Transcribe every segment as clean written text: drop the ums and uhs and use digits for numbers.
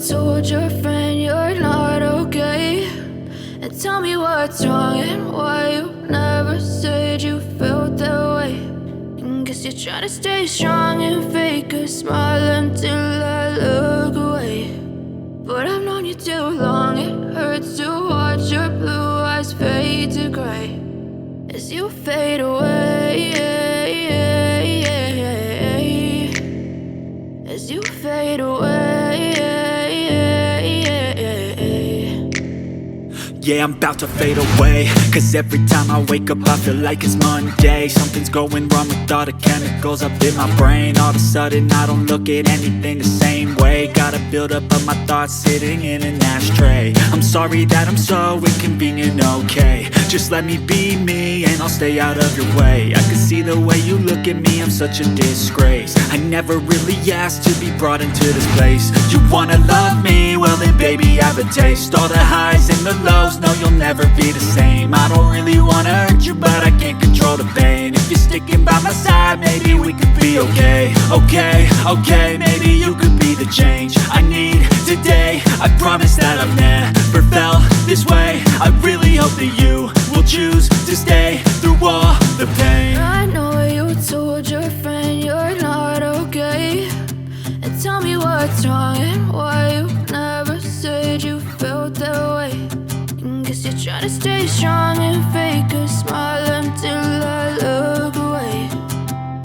told your friend you're not okay, and tell me what's wrong and why you never said you felt that way. And guess you're trying to stay strong and fake a smile until I look away. But I've known you too long, it hurts to watch your blue eyes fade to gray as you fade away, as you fade away. Yeah, I'm about to fade away, cause every time I wake up I feel like it's Monday. Something's going wrong with all the chemicals up in my brain. All of a sudden I don't look at anything the same way. Gotta build up of my thoughts sitting in an ashtray. I'm sorry that I'm so inconvenient, okay. Just let me be me and I'll stay out of your way. I can see the way you look at me, I'm such a disgrace. I never really asked to be brought into this place. You wanna love me? Well then baby I have a taste. All the highs and the lows, no you'll never be the same. I don't really wanna hurt you but I can't control the pain. If you're sticking by my side maybe we could be okay. Okay, maybe you could be the change I need today. I promise that I've never felt this way. I really hope that you will choose to stay through all the pain. I know you told your friend you're not okay, and tell me what's wrong and why you never said you felt that way. And guess you're trying to stay strong and fake a smile until I look away.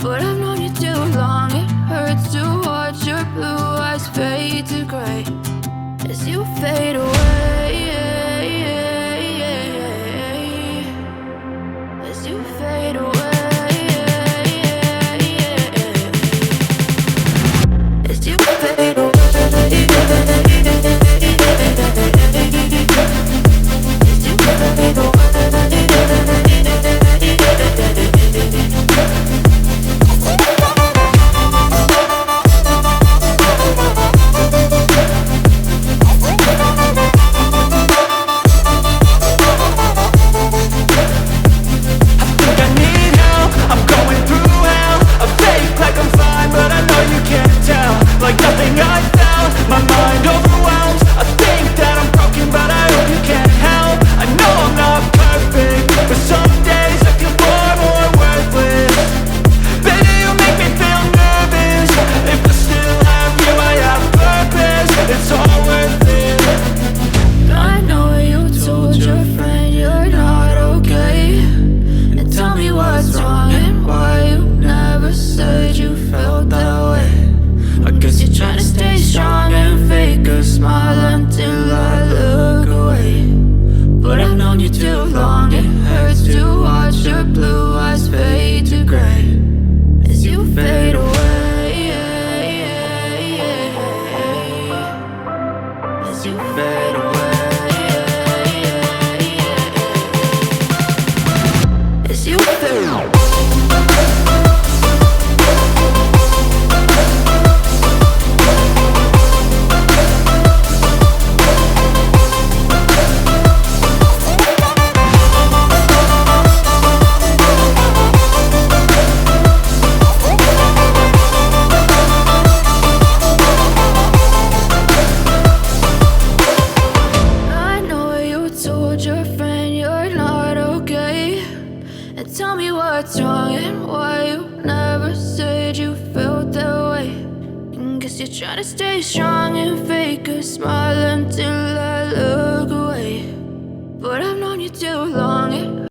But I've known you too long, it hurts to watch your blue eyes fade to gray as you fade away, as you fade away, as you fade away. Like nothing I felt, my mind overwhelmed. I think that I'm broken but I hope you can't help. I know I'm not perfect, but some days I feel far more worthless. Baby, you make me feel nervous. If I still have you, I have purpose. It's all worth it. I know you told your friend you're not okay, and tell me what's wrong and why you never said you felt that way. I guess you're trying to stay strong and fake a smile until I look away. But I've known you too long, it hurts to watch your blue eyes fade to gray as you fade away, as you fade away, as you fade away. Your friend you're not okay, and tell me what's wrong and why you never said you felt that way. And guess you're trying to stay strong and fake a smile until I look away. But I've known you too long, it